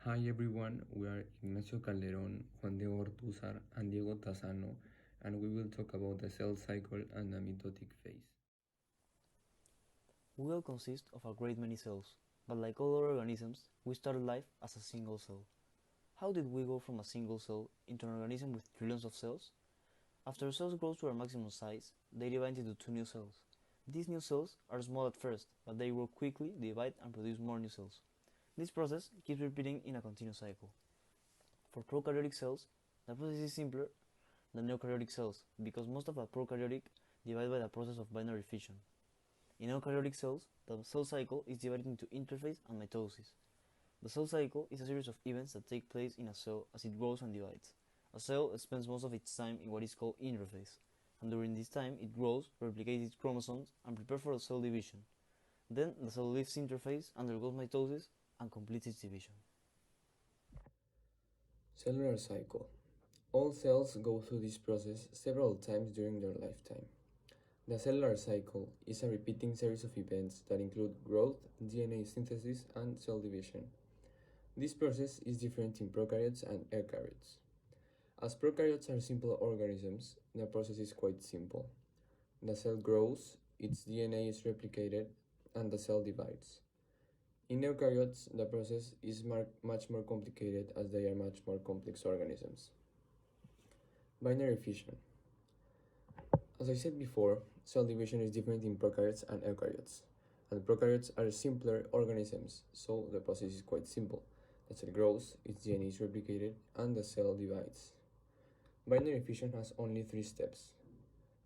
Hi everyone, we are Ignacio Calderón, Juan Diego Ortúzar, and Diego Tassano, and we will talk about the cell cycle and the mitotic phase. We all consist of a great many cells, but like all other organisms, we started life as a single cell. How did we go from a single cell into an organism with trillions of cells? After cells grow to their maximum size, they divide into two new cells. These new cells are small at first, but they grow quickly, divide, and produce more new cells. This process keeps repeating in a continuous cycle. For prokaryotic cells, the process is simpler than eukaryotic cells because most of the prokaryotic divide by the process of binary fission. In eukaryotic cells, the cell cycle is divided into interphase and mitosis. The cell cycle is a series of events that take place in a cell as it grows and divides. A cell spends most of its time in what is called interphase, and during this time it grows, replicates its chromosomes, and prepares for cell division. Then the cell leaves interphase, undergoes mitosis, and completes its division. Cellular cycle. All cells go through this process several times during their lifetime. The cellular cycle is a repeating series of events that include growth, DNA synthesis, and cell division. This process is different in prokaryotes and eukaryotes. As prokaryotes are simple organisms, the process is quite simple. The cell grows, its DNA is replicated, and the cell divides. In eukaryotes, the process is much more complicated as they are much more complex organisms. Binary fission. As I said before, cell division is different in prokaryotes and eukaryotes. And prokaryotes are simpler organisms, so the process is quite simple. The cell grows, its DNA is replicated, and the cell divides. Binary fission has only 3 steps.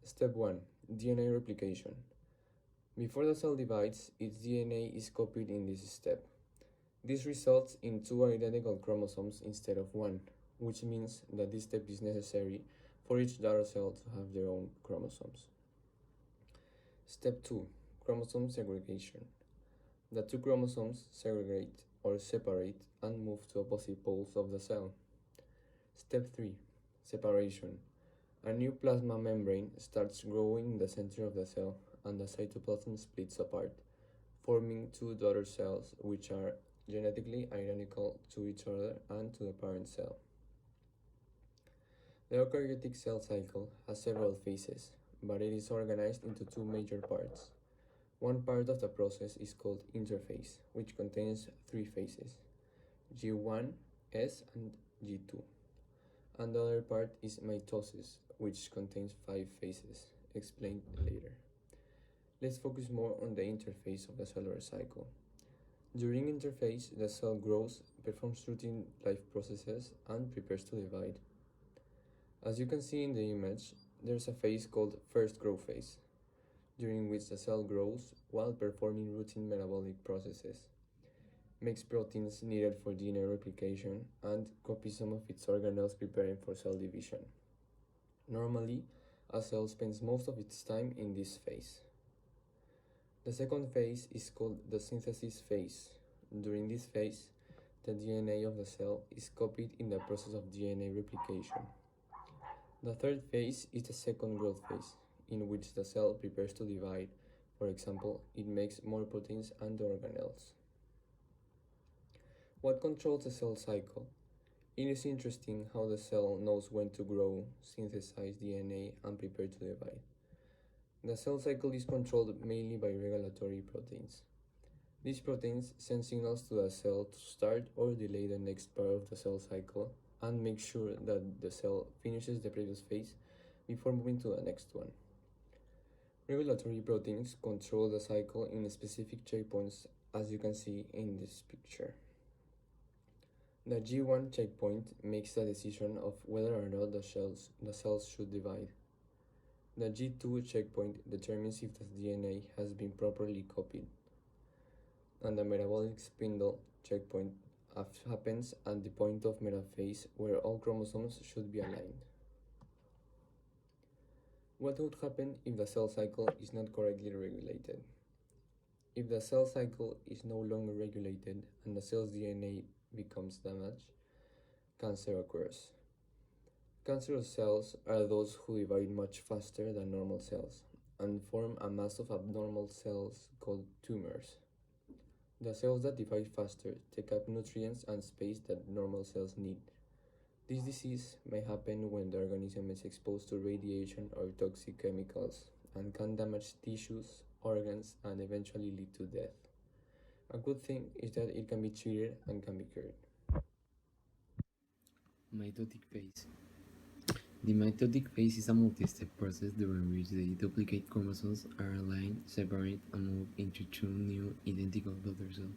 Step 1. DNA replication. Before the cell divides, its DNA is copied in this step. This results in 2 identical chromosomes instead of 1, which means that this step is necessary for each daughter cell to have their own chromosomes. Step 2. Chromosome segregation. The 2 chromosomes segregate or separate and move to opposite poles of the cell. Step 3. Separation. A new plasma membrane starts growing in the center of the cell, and the cytoplasm splits apart, forming 2 daughter cells which are genetically identical to each other and to the parent cell. The eukaryotic cell cycle has several phases, but it is organized into 2 major parts. One part of the process is called interphase, which contains 3 phases, G1, S, and G2. And the other part is mitosis, which contains 5 phases, explained later. Let's focus more on the interphase of the cellular cycle. During interphase, the cell grows, performs routine life processes, and prepares to divide. As you can see in the image, there's a phase called first growth phase, during which the cell grows while performing routine metabolic processes, makes proteins needed for DNA replication, and copies some of its organelles preparing for cell division. Normally, a cell spends most of its time in this phase. The second phase is called the synthesis phase. During this phase, the DNA of the cell is copied in the process of DNA replication. The third phase is the second growth phase, in which the cell prepares to divide. For example, it makes more proteins and organelles. What controls the cell cycle? It is interesting how the cell knows when to grow, synthesize DNA, and prepare to divide. The cell cycle is controlled mainly by regulatory proteins. These proteins send signals to the cell to start or delay the next part of the cell cycle and make sure that the cell finishes the previous phase before moving to the next one. Regulatory proteins control the cycle in specific checkpoints, as you can see in this picture. The G1 checkpoint makes the decision of whether or not the cells should divide. The G2 checkpoint determines if the DNA has been properly copied. And the metabolic spindle checkpoint happens at the point of metaphase where all chromosomes should be aligned. What would happen if the cell cycle is not correctly regulated? If the cell cycle is no longer regulated and the cell's DNA becomes damaged, cancer occurs. Cancerous cells are those who divide much faster than normal cells and form a mass of abnormal cells called tumors. The cells that divide faster take up nutrients and space that normal cells need. This disease may happen when the organism is exposed to radiation or toxic chemicals and can damage tissues, organs, and eventually lead to death. A good thing is that it can be treated and can be cured. Mitotic phase. The mitotic phase is a multi-step process during which the duplicate chromosomes are aligned, separate, and move into two new identical daughter cells.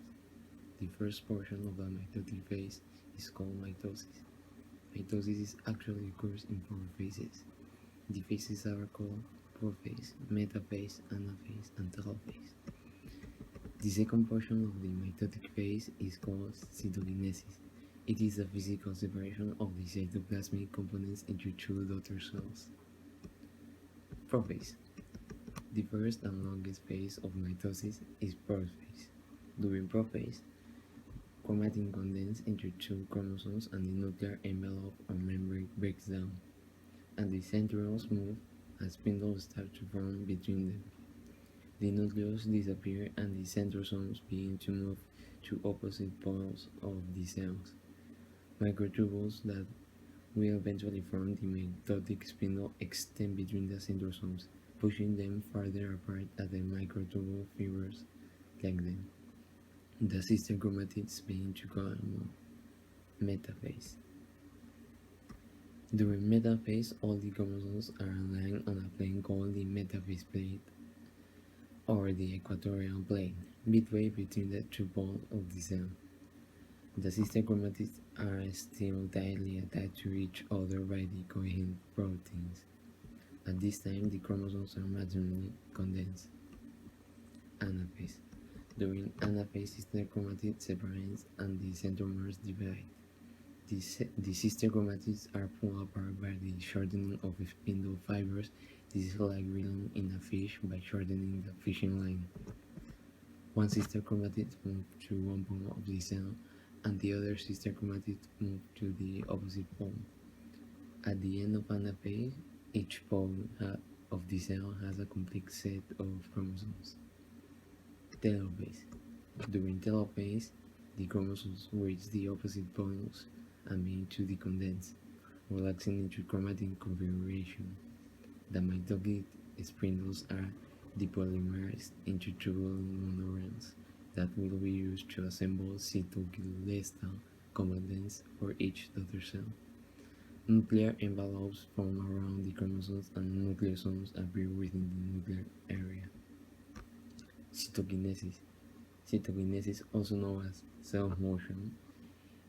The first portion of the mitotic phase is called mitosis. Mitosis actually occurs in four phases. The phases are called prophase, metaphase, anaphase, and telophase. The second portion of the mitotic phase is called cytokinesis. It is the physical separation of the cytoplasmic components into two daughter cells. Prophase. The first and longest phase of mitosis is prophase. During prophase, chromatin condenses into two chromosomes and the nuclear envelope or membrane breaks down, and the centrioles move as spindles start to form between them. The nucleus disappears and the centrosomes begin to move to opposite poles of the cells. Microtubules that will eventually form the mitotic spindle extend between the centrosomes, pushing them farther apart as the microtubule fibers lengthen. The sister chromatids begin to come metaphase. During metaphase, all the chromosomes are aligned on a plane called the metaphase plate, or the equatorial plane, midway between the two poles of the cell. The sister chromatids are still tightly attached to each other by the coherent proteins. At this time, the chromosomes are maximally condensed. Anaphase. During anaphase, sister chromatids separate and the centromeres divide. The sister chromatids are pulled apart by the shortening of spindle fibers. This is like reeling in a fish by shortening the fishing line. One sister chromatid moves to one pole of the cell, and the other sister chromatid moves to the opposite pole. At the end of anaphase, each pole of the cell has a complete set of chromosomes. Telophase. During telophase, the chromosomes reach the opposite poles and begin to decondense, relaxing into chromatin configuration. The mitotic spindles are depolymerized into tubular monorails that will be used to assemble cytokinin components for each daughter cell. Nuclear envelopes form around the chromosomes and nucleosomes appear within the nuclear area. Cytokinesis. Cytokinesis, also known as cell motion,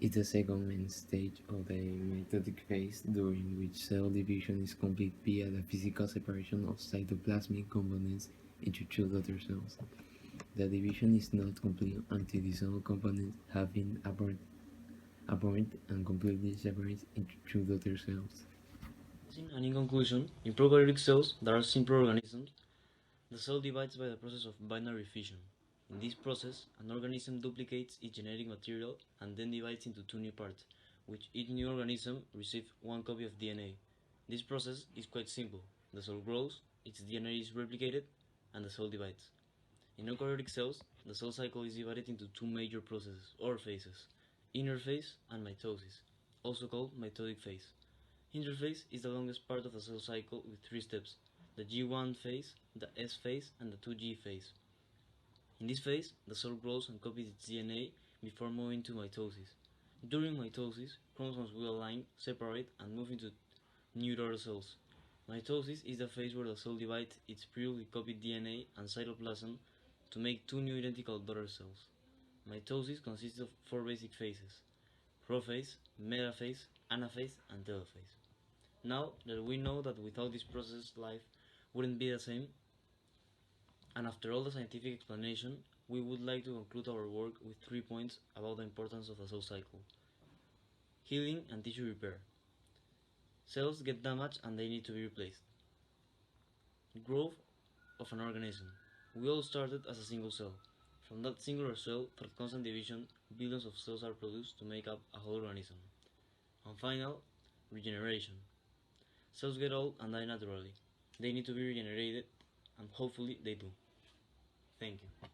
is the second main stage of the mitotic phase, during which cell division is complete via the physical separation of cytoplasmic components into two daughter cells. The division is not complete until the cell components have been apart and completely separated into two daughter cells. And in conclusion, in prokaryotic cells that are simple organisms, the cell divides by the process of binary fission. In this process, an organism duplicates its genetic material and then divides into two new parts, which each new organism receives one copy of DNA. This process is quite simple. The cell grows, its DNA is replicated, and the cell divides. In eukaryotic cells, the cell cycle is divided into two major processes, or phases: interphase and mitosis, also called mitotic phase. Interphase is the longest part of the cell cycle with three steps: the G1 phase, the S phase, and the 2G phase. In this phase, the cell grows and copies its DNA before moving to mitosis. During mitosis, chromosomes will align, separate, and move into new daughter cells. Mitosis is the phase where the cell divides its previously copied DNA and cytoplasm to make two new identical daughter cells. Mitosis consists of four basic phases: prophase, metaphase, anaphase, and telophase. Now that we know that without this process life wouldn't be the same, and after all the scientific explanation, we would like to conclude our work with 3 points about the importance of the cell cycle. Healing and tissue repair. Cells get damaged and they need to be replaced. Growth of an organism. We all started as a single cell. From that singular cell, through constant division, billions of cells are produced to make up a whole organism. And final, regeneration. Cells get old and die naturally. They need to be regenerated, and hopefully they do. Thank you.